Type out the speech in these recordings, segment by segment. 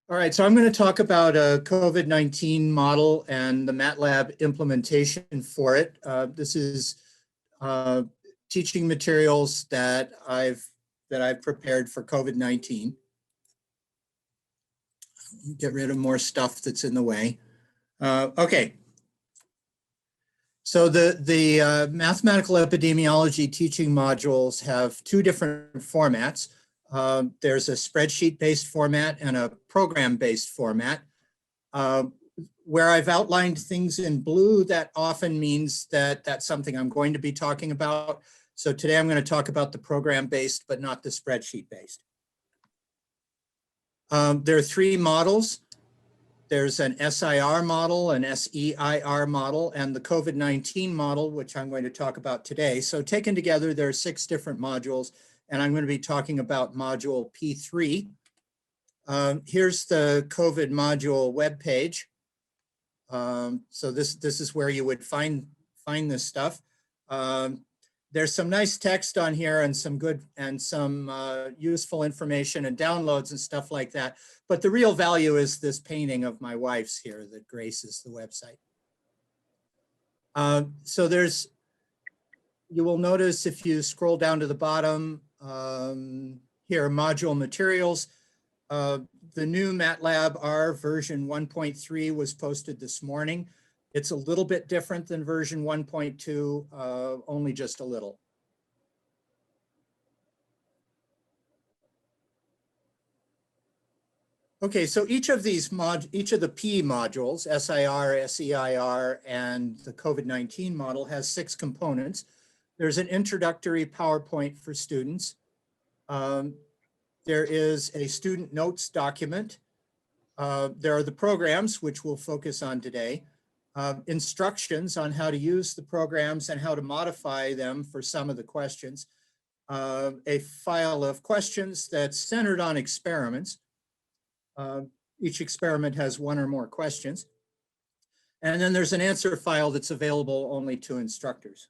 All right, so I'm going to talk about a COVID-19 model and the MATLAB implementation for it. This is teaching materials that I've prepared for COVID-19. Get rid of more stuff that's in the way. Okay. So the mathematical epidemiology teaching modules have two different formats. There's a spreadsheet-based format and a program-based format. Where I've outlined things in blue, that often means that that's something I'm going to be talking about. So today I'm going to talk about the program-based, but not the spreadsheet-based. There are three models. There's an SIR model, an SEIR model, and the COVID-19 model, which I'm going to talk about today. So taken together, there are 6 different modules, and I'm going to be talking about module P3. Here's the COVID module webpage. So this is where you would find this stuff. There's some nice text on here and some good and some useful information and downloads and stuff like that. But the real value is this painting of my wife's here that graces the website. So you will notice if you scroll down to the bottom, here, module materials. The new MATLAB R version 1.3 was posted this morning. It's a little bit different than version 1.2, only just a little. Okay, so each of the P modules, SIR, SEIR, and the COVID-19 model has 6 components. There's an introductory PowerPoint for students. There is a student notes document. There are the programs, which we'll focus on today. Instructions on how to use the programs and how to modify them for some of the questions. A file of questions that's centered on experiments. Each experiment has 1 or more questions. And then there's an answer file that's available only to instructors.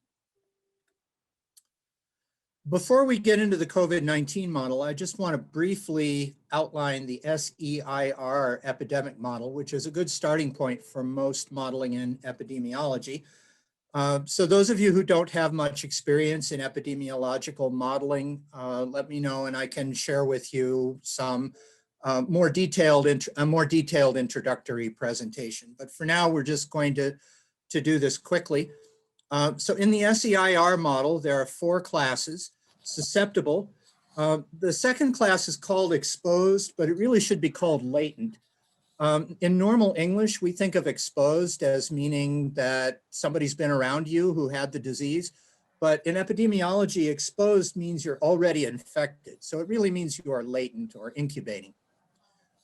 Before we get into the COVID-19 model, I just want to briefly outline the SEIR epidemic model, which is a good starting point for most modeling in epidemiology. So those of you who don't have much experience in epidemiological modeling, let me know and I can share with you some more detailed introductory presentation. But for now, we're just going to do this quickly. So in the SEIR model, there are 4 classes. Susceptible. The second class is called exposed, but it really should be called latent. In normal English, we think of exposed as meaning that somebody's been around you who had the disease. But in epidemiology, exposed means you're already infected. So it really means you are latent or incubating.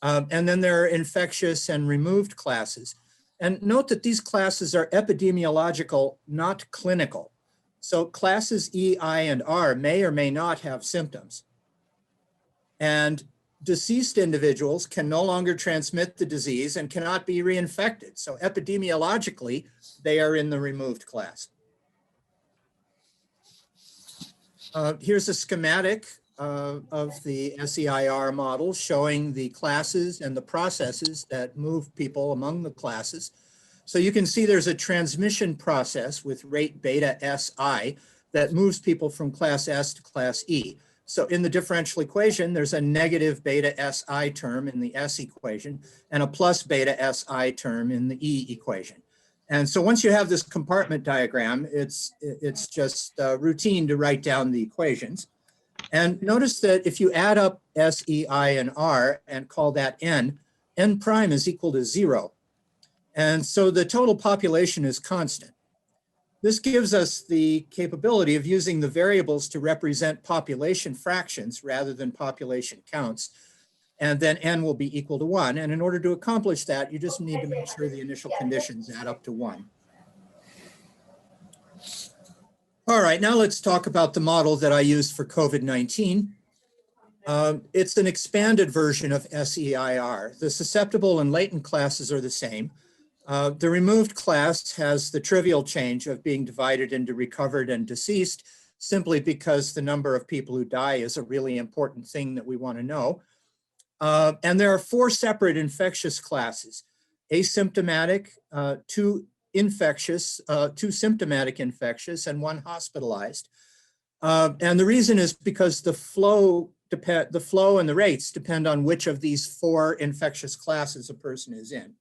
And then there are infectious and removed classes. And note that these classes are epidemiological, not clinical. So classes E, I, and R may or may not have symptoms. And deceased individuals can no longer transmit the disease and cannot be reinfected. So epidemiologically, they are in the removed class. Here's a schematic of the SEIR model showing the classes and the processes that move people among the classes. So you can see there's a transmission process with rate beta SI that moves people from class S to class E. So in the differential equation, there's a negative beta SI term in the S equation and a plus beta SI term in the E equation. And so once you have this compartment diagram, it's just routine to write down the equations. And notice that if you add up S, E, I, and R and call that N prime is equal to 0. And so the total population is constant. This gives us the capability of using the variables to represent population fractions rather than population counts. And then N will be equal to 1. And in order to accomplish that, you just need to make sure the initial conditions add up to 1. All right, now let's talk about the model that I used for COVID-19. It's an expanded version of SEIR. The susceptible and latent classes are the same. The removed class has the trivial change of being divided into recovered and deceased, simply because the number of people who die is a really important thing that we want to know. And there are 4 separate infectious classes: asymptomatic, 2 infectious, 2 symptomatic infectious, and 1 hospitalized. And the reason is because the flow and the rates depend on which of these 4 infectious classes a person is in.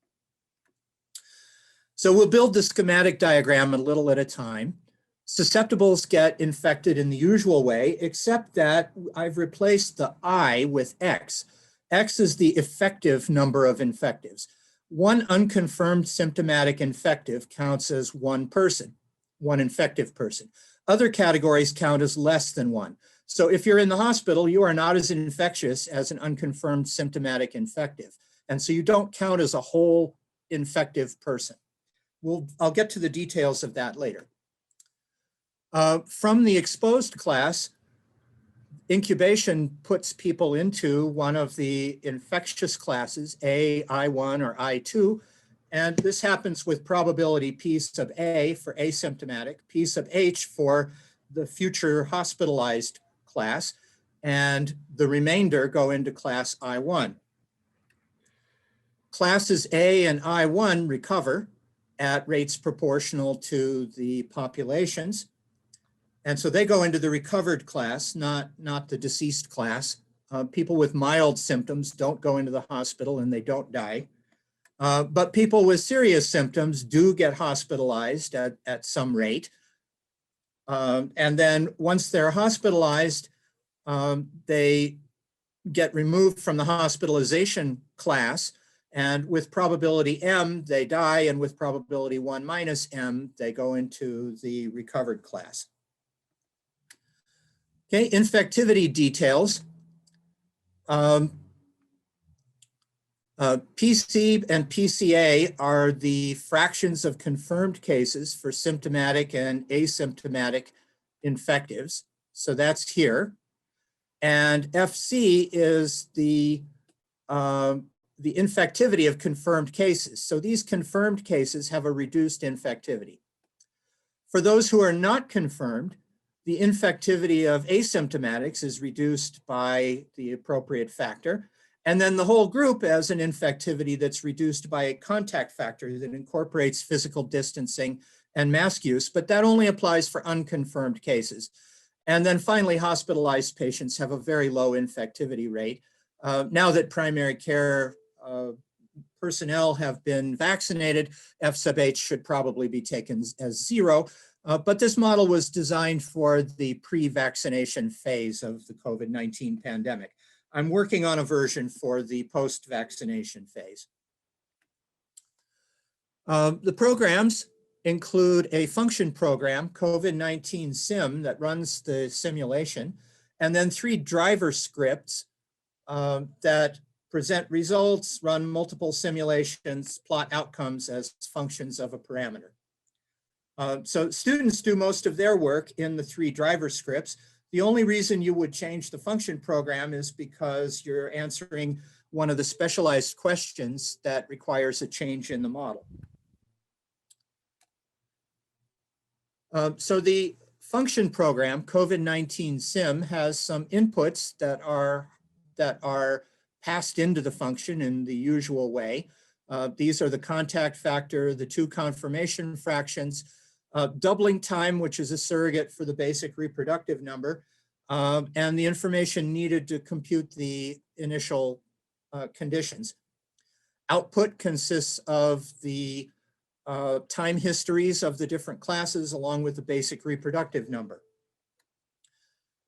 So we'll build the schematic diagram a little at a time. Susceptibles get infected in the usual way, except that I've replaced the I with X. X is the effective number of infectives. 1 unconfirmed symptomatic infective counts as 1 person, 1 infective person. Other categories count as less than 1. So if you're in the hospital, you are not as infectious as an unconfirmed symptomatic infective. And so you don't count as a whole infective person. I'll get to the details of that later. From the exposed class, incubation puts people into one of the infectious classes, A, I1, or I2, and this happens with probability P sub A for asymptomatic, P sub H for the future hospitalized class, and the remainder go into class I1. Classes A and I1 recover at rates proportional to the populations. And so they go into the recovered class, not the deceased class. People with mild symptoms don't go into the hospital and they don't die. But people with serious symptoms do get hospitalized at some rate. And then once they're hospitalized, they get removed from the hospitalization class. And with probability M, they die. And with probability 1 minus M, they go into the recovered class. Okay, infectivity details. PC and PCA are the fractions of confirmed cases for symptomatic and asymptomatic infectives. So that's here. And FC is the infectivity of confirmed cases. So these confirmed cases have a reduced infectivity. For those who are not confirmed, the infectivity of asymptomatics is reduced by the appropriate factor. And then the whole group has an infectivity that's reduced by a contact factor that incorporates physical distancing and mask use, but that only applies for unconfirmed cases. And then finally, hospitalized patients have a very low infectivity rate. Now that primary care personnel have been vaccinated, F sub H should probably be taken as 0. But this model was designed for the pre-vaccination phase of the COVID-19 pandemic. I'm working on a version for the post-vaccination phase. The programs include a function program, COVID-19 sim, that runs the simulation, and then 3 driver scripts that present results, run multiple simulations, plot outcomes as functions of a parameter. So students do most of their work in the 3 driver scripts. The only reason you would change the function program is because you're answering one of the specialized questions that requires a change in the model. So the function program, COVID-19 sim, has some inputs that are passed into the function in the usual way. These are the contact factor, the 2 confirmation fractions, doubling time, which is a surrogate for the basic reproductive number, and the information needed to compute the initial conditions. Output consists of the time histories of the different classes along with the basic reproductive number.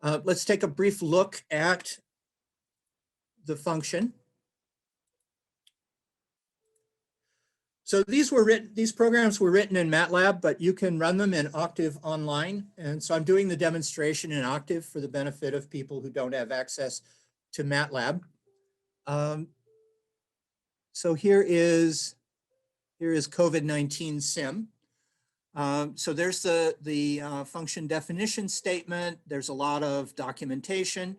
Let's take a brief look at the function. So these programs were written in MATLAB, but you can run them in Octave online. And so I'm doing the demonstration in Octave for the benefit of people who don't have access to MATLAB. So here is COVID-19 sim. So there's the function definition statement. There's a lot of documentation.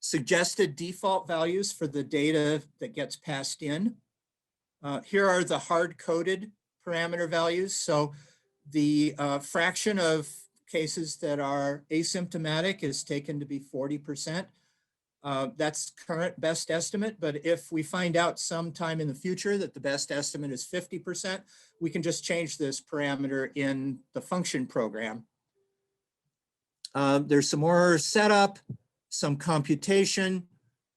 Suggested default values for the data that gets passed in. Here are the hard-coded parameter values. So the fraction of cases that are asymptomatic is taken to be 40%. That's current best estimate, but if we find out sometime in the future that the best estimate is 50%, we can just change this parameter in the function program. There's some more setup, some computation.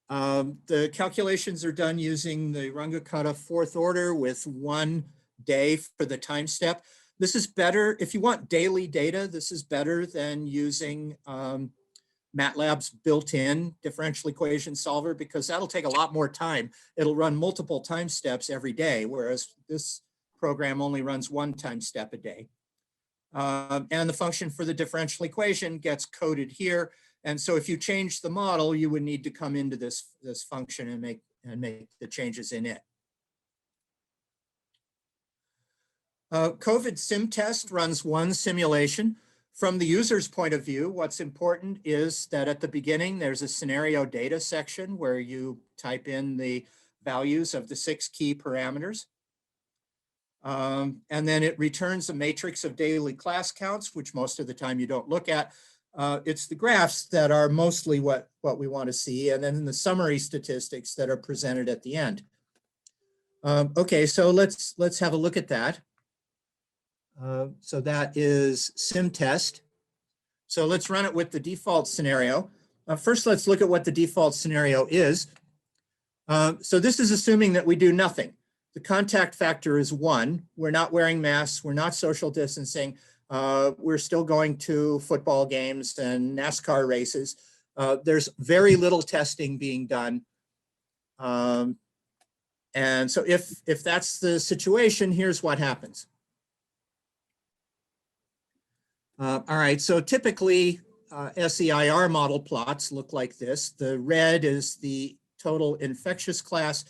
The calculations are done using the Runge-Kutta fourth order with 1 day for the time step. This is better, if you want daily data, this is better than using MATLAB's built-in differential equation solver, because that'll take a lot more time. It'll run multiple time steps every day, whereas this program only runs 1 time step a day. And the function for the differential equation gets coded here. And so if you change the model, you would need to come into this function and make the changes in it. COVID sim test runs 1 simulation. From the user's point of view, what's important is that at the beginning, there's a scenario data section where you type in the values of the 6 key parameters. And then it returns a matrix of daily class counts, which most of the time you don't look at. It's the graphs that are mostly what we want to see, and then the summary statistics that are presented at the end. Okay, so let's have a look at that. So that is sim test. So let's run it with the default scenario. First, let's look at what the default scenario is. So this is assuming that we do nothing. The contact factor is 1. We're not wearing masks. We're not social distancing. We're still going to football games and NASCAR races. There's very little testing being done. And so if that's the situation, here's what happens. All right, so typically SEIR model plots look like this. The red is the total infectious class.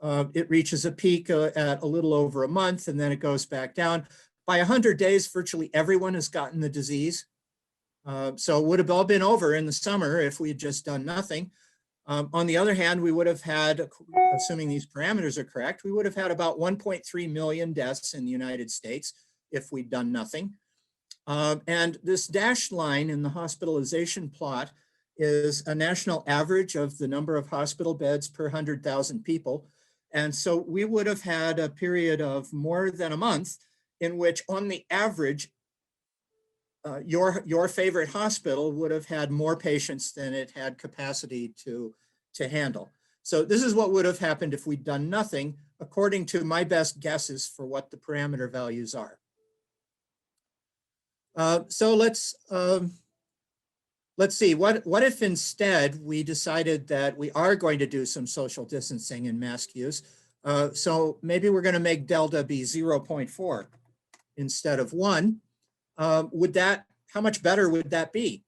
It reaches a peak at a little over a month, and then it goes back down. By 100 days, virtually everyone has gotten the disease. So it would have all been over in the summer if we had just done nothing. On the other hand, we would have had, assuming these parameters are correct, we would have had about 1.3 million deaths in the United States if we'd done nothing. And this dashed line in the hospitalization plot is a national average of the number of hospital beds per 100,000 people. And so we would have had a period of more than a month in which, on the average, your favorite hospital would have had more patients than it had capacity to handle. So this is what would have happened if we'd done nothing, according to my best guesses for what the parameter values are. So let's see, what if instead we decided that we are going to do some social distancing and mask use? So maybe we're going to make delta be 0.4 instead of 1. How much better would that be?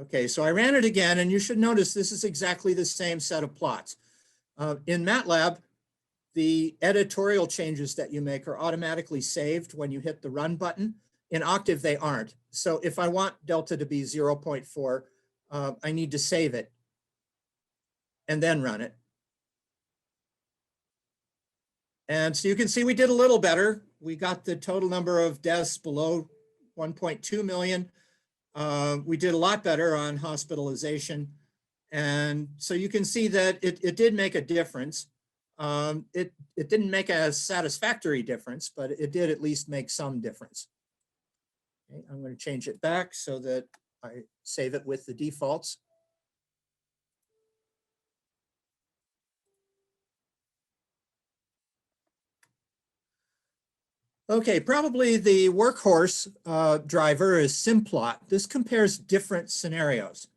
Okay, so I ran it again, and you should notice this is exactly the same set of plots. In MATLAB, the editorial changes that you make are automatically saved when you hit the run button. In Octave, they aren't. So if I want delta to be 0.4, I need to save it and then run it. And so you can see we did a little better. We got the total number of deaths below 1.2 million. We did a lot better on hospitalization. And so you can see that it did make a difference. It didn't make a satisfactory difference, but it did at least make some difference. Okay, I'm going to change it back so that I save it with the defaults. Okay, probably the workhorse driver is Simplot. This compares different scenarios.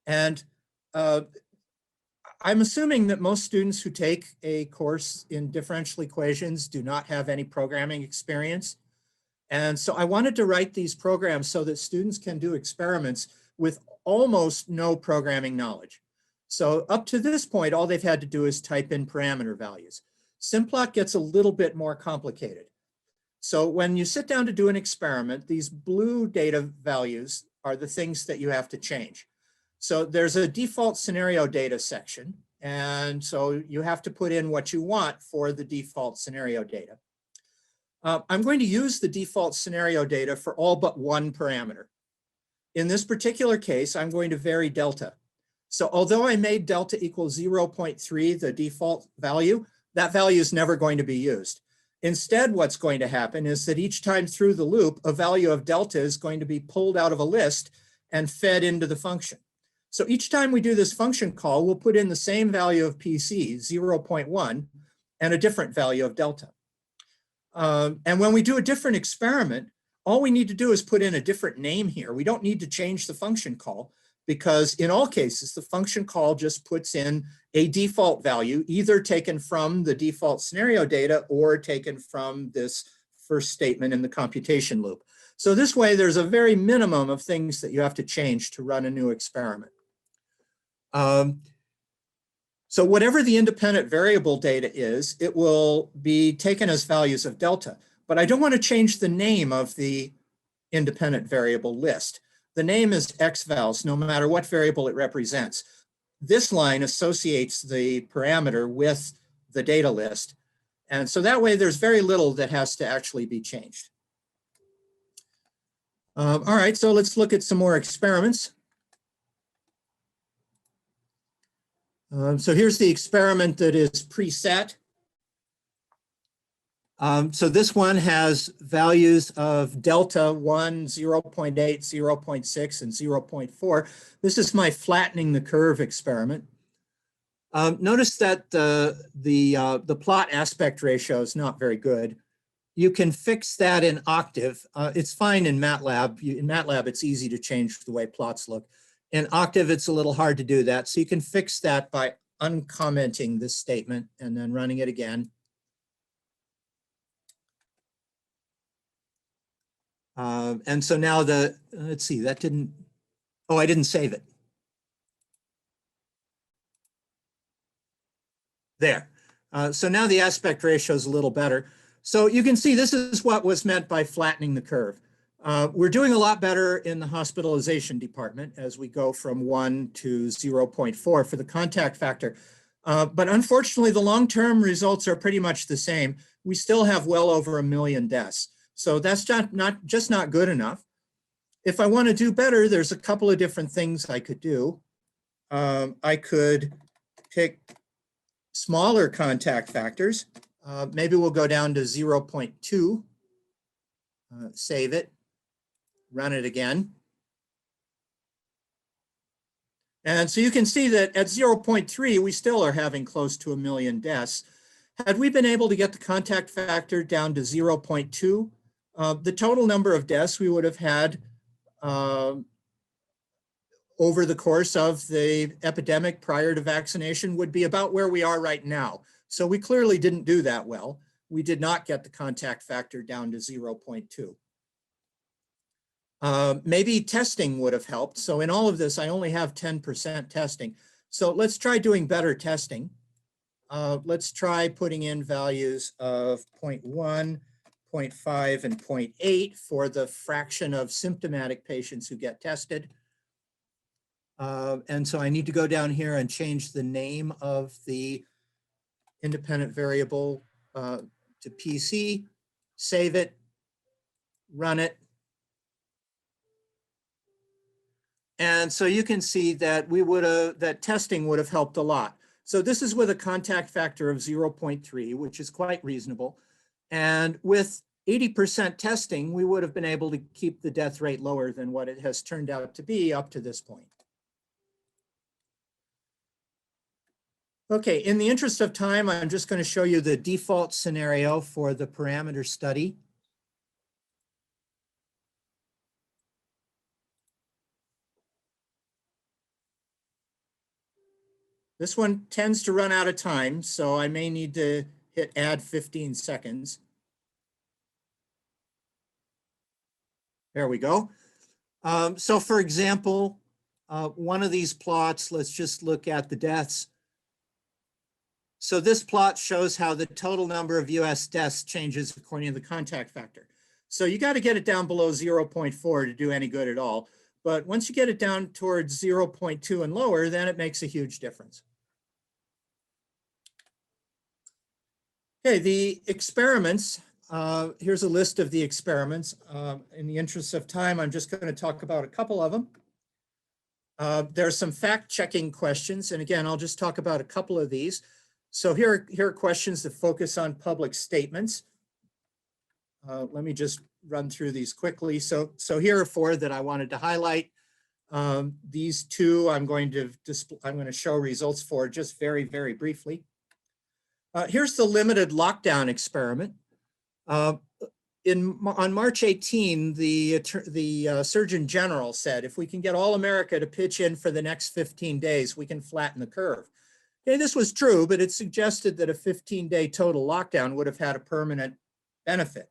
And I'm assuming that most students who take a course in differential equations do not have any programming experience. And so I wanted to write these programs so that students can do experiments with almost no programming knowledge. So up to this point, all they've had to do is type in parameter values. Simplot gets a little bit more complicated. So when you sit down to do an experiment, these blue data values are the things that you have to change. So there's a default scenario data section. And so you have to put in what you want for the default scenario data. I'm going to use the default scenario data for all but one parameter. In this particular case, I'm going to vary delta. So although I made delta equal 0.3, the default value, that value is never going to be used. Instead, what's going to happen is that each time through the loop, a value of delta is going to be pulled out of a list and fed into the function. So each time we do this function call, we'll put in the same value of PC, 0.1, and a different value of delta. And when we do a different experiment, all we need to do is put in a different name here. We don't need to change the function call, because in all cases, the function call just puts in a default value, either taken from the default scenario data or taken from this first statement in the computation loop. So this way, there's a very minimum of things that you have to change to run a new experiment. So whatever the independent variable data is, it will be taken as values of delta. But I don't want to change the name of the independent variable list. The name is xvals, no matter what variable it represents. This line associates the parameter with the data list. And so that way there's very little that has to actually be changed. All right, so let's look at some more experiments. So here's the experiment that is preset. So this one has values of delta 1, 0.8, 0.6, and 0.4. This is my flattening the curve experiment. Notice that the plot aspect ratio is not very good. You can fix that in Octave. It's fine in MATLAB. In MATLAB, it's easy to change the way plots look. In Octave, it's a little hard to do that. So you can fix that by uncommenting this statement and then running it again. And so now let's see, that didn't, oh, I didn't save it. There. So now the aspect ratio is a little better. So you can see this is what was meant by flattening the curve. We're doing a lot better in the hospitalization department as we go from 1 to 0.4 for the contact factor. But unfortunately, the long-term results are pretty much the same. We still have well over 1 million deaths. So that's just not good enough. If I want to do better, there's a couple of different things I could do. I could pick smaller contact factors. Maybe we'll go down to 0.2, save it, run it again. And so you can see that at 0.3, we still are having close to 1 million deaths. Had we been able to get the contact factor down to 0.2, the total number of deaths we would have had over the course of the epidemic prior to vaccination would be about where we are right now. So we clearly didn't do that well. We did not get the contact factor down to 0.2. Maybe testing would have helped. So in all of this, I only have 10% testing. So let's try doing better testing. Let's try putting in values of 0.1, 0.5, and 0.8 for the fraction of symptomatic patients who get tested. And so I need to go down here and change the name of the independent variable to PC, save it, run it. And so you can see that that testing would have helped a lot. So this is with a contact factor of 0.3, which is quite reasonable. And with 80% testing, we would have been able to keep the death rate lower than what it has turned out to be up to this point. Okay, in the interest of time, I'm just going to show you the default scenario for the parameter study. This one tends to run out of time, so I may need to hit add 15 seconds. There we go. So for example, one of these plots, let's just look at the deaths. So this plot shows how the total number of US deaths changes according to the contact factor. So you got to get it down below 0.4 to do any good at all. But once you get it down towards 0.2 and lower, then it makes a huge difference. Okay, the experiments here's a list of the experiments. In the interest of time, I'm just going to talk about a couple of them. There are some fact-checking questions, and again, I'll just talk about a couple of these. So here are questions that focus on public statements. Let me just run through these quickly. So here are 4 that I wanted to highlight. These 2 I'm going to show results for just very, very briefly. Here's the limited lockdown experiment. On March 18, the Surgeon General said, if we can get all America to pitch in for the next 15 days, we can flatten the curve. Okay, this was true, but it suggested that a 15-day total lockdown would have had a permanent benefit.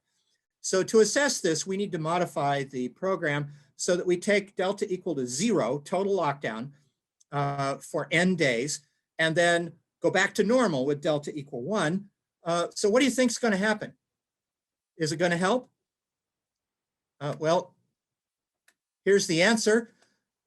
So to assess this, we need to modify the program so that we take delta equal to 0, total lockdown, for n days, and then go back to normal with delta equal 1. So what do you think is going to happen? Is it going to help? Well, here's the answer.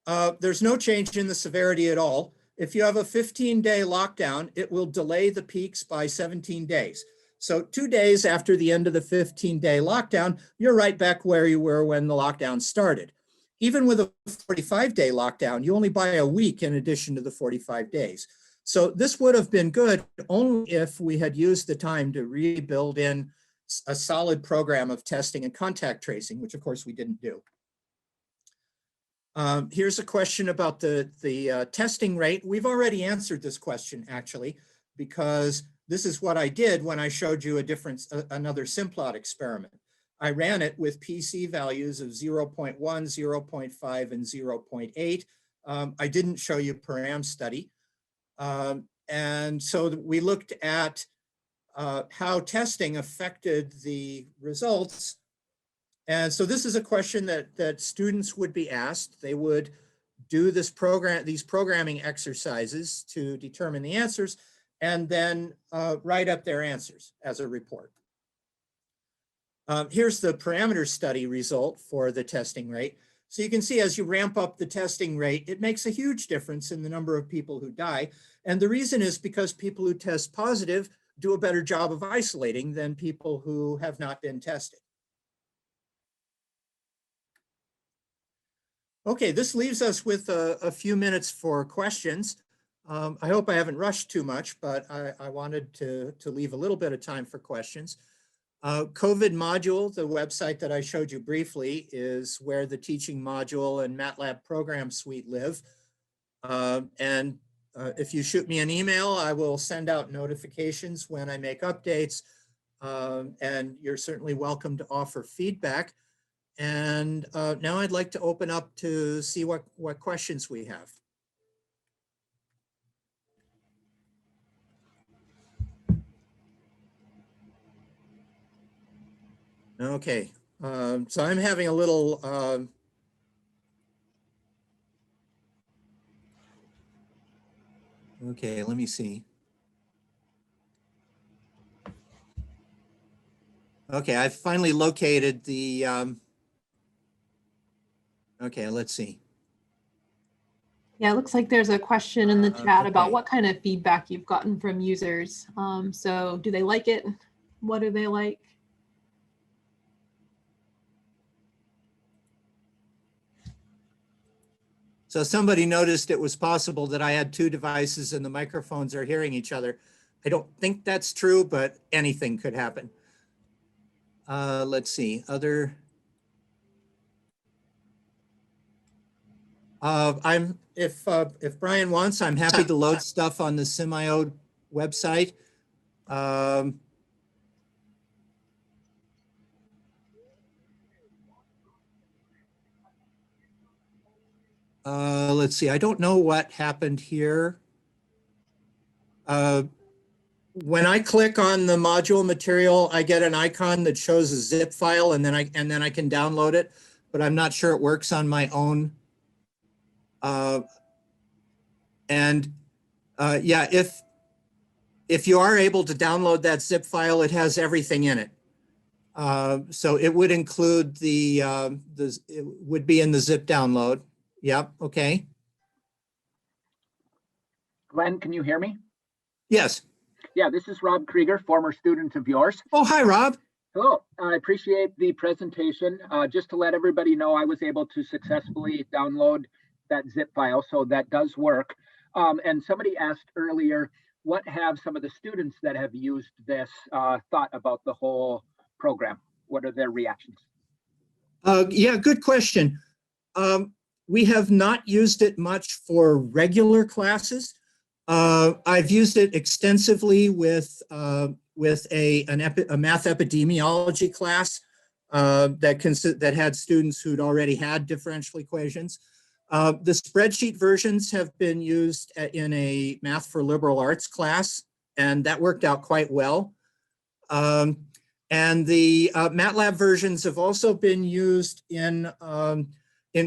There's no change in the severity at all. If you have a 15-day lockdown, it will delay the peaks by 17 days. So 2 days after the end of the 15-day lockdown, you're right back where you were when the lockdown started. Even with a 45-day lockdown, you only buy a week in addition to the 45 days. So this would have been good only if we had used the time to rebuild in a solid program of testing and contact tracing, which of course we didn't do. Here's a question about the testing rate. We've already answered this question actually, because this is what I did when I showed you another Simplot experiment. I ran it with PC values of 0.1, 0.5, and 0.8. I didn't show you param study. And so we looked at how testing affected the results. And so this is a question that students would be asked. They would do these programming exercises to determine the answers, and then write up their answers as a report. Here's the parameter study result for the testing rate. So you can see as you ramp up the testing rate, it makes a huge difference in the number of people who die. And the reason is because people who test positive do a better job of isolating than people who have not been tested. Okay, this leaves us with a few minutes for questions. I hope I haven't rushed too much, but I wanted to leave a little bit of time for questions. COVID module, the website that I showed you briefly, is where the teaching module and MATLAB program suite live. If you shoot me an email, I will send out notifications when I make updates. And you're certainly welcome to offer feedback. And now I'd like to open up to see what questions we have. Okay, so I'm having a little okay, let me see. Okay, I've finally located the okay, let's see. Yeah, it looks like there's a question in the chat okay. about what kind of feedback you've gotten from users. So do they like it? What do they like? So somebody noticed it was possible that I had 2 devices and the microphones are hearing each other. I don't think that's true, but anything could happen. Let's see, other. If Brian wants, I'm happy to load stuff on the SIMIODE website. Let's see, I don't know what happened here. When I click on the module material, I get an icon that shows a zip file, and then I can download it, but I'm not sure it works on my own. Yeah, if you are able to download that zip file, it has everything in it. So it would include it would be in the zip download. Yep, okay. Glenn, can you hear me? Yes. Yeah, this is Rob Krieger, former student of yours. Oh, hi, Rob. Hello, I appreciate the presentation. Just to let everybody know, I was able to successfully download that zip file, so that does work. And somebody asked earlier, what have some of the students that have used this thought about the whole program? What are their reactions? Yeah, good question. We have not used it much for regular classes. I've used it extensively with a math epidemiology class that had students who'd already had differential equations. The spreadsheet versions have been used in a math for liberal arts class, and that worked out quite well. And the MATLAB versions have also been used in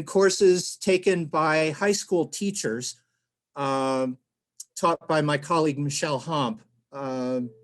courses taken by high school teachers, taught by my colleague, Michelle Homp.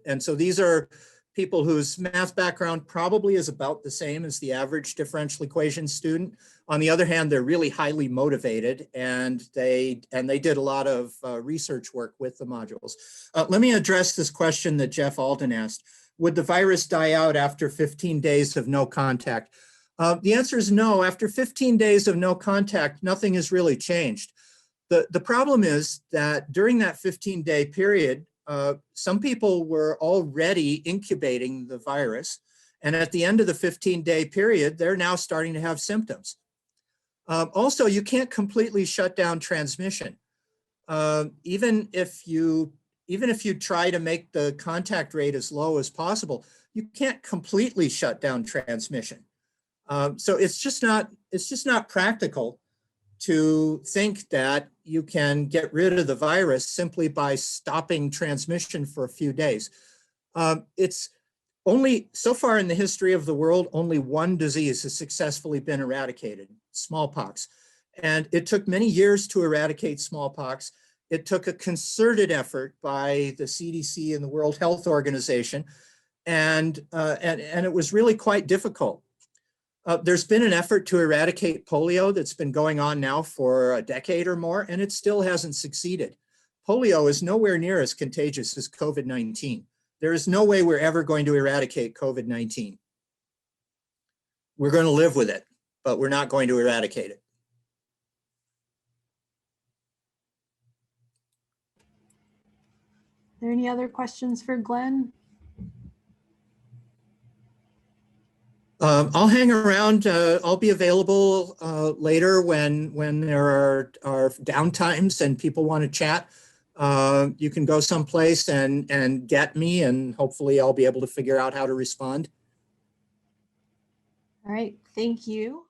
And so these are people whose math background probably is about the same as the average differential equation student. On the other hand, they're really highly motivated, and they did a lot of research work with the modules. Let me address this question that Jeff Alden asked. Would the virus die out after 15 days of no contact? The answer is no. After 15 days of no contact, nothing has really changed. The problem is that during that 15-day period, some people were already incubating the virus. And at the end of the 15-day period, they're now starting to have symptoms. Also, you can't completely shut down transmission. Even if you try to make the contact rate as low as possible, you can't completely shut down transmission. So it's just not practical to think that you can get rid of the virus simply by stopping transmission for a few days. It's only, so far in the history of the world, only one disease has successfully been eradicated, smallpox. And it took many years to eradicate smallpox. It took a concerted effort by the CDC and the World Health Organization, and it was really quite difficult. There's been an effort to eradicate polio that's been going on now for a decade or more, and it still hasn't succeeded. Polio is nowhere near as contagious as COVID-19. There is no way we're ever going to eradicate COVID-19. We're going to live with it, but we're not going to eradicate it. Are there any other questions for Glenn? I'll hang around. I'll be available later when there are downtimes and people want to chat. You can go someplace and get me, and hopefully I'll be able to figure out how to respond. All right, thank you.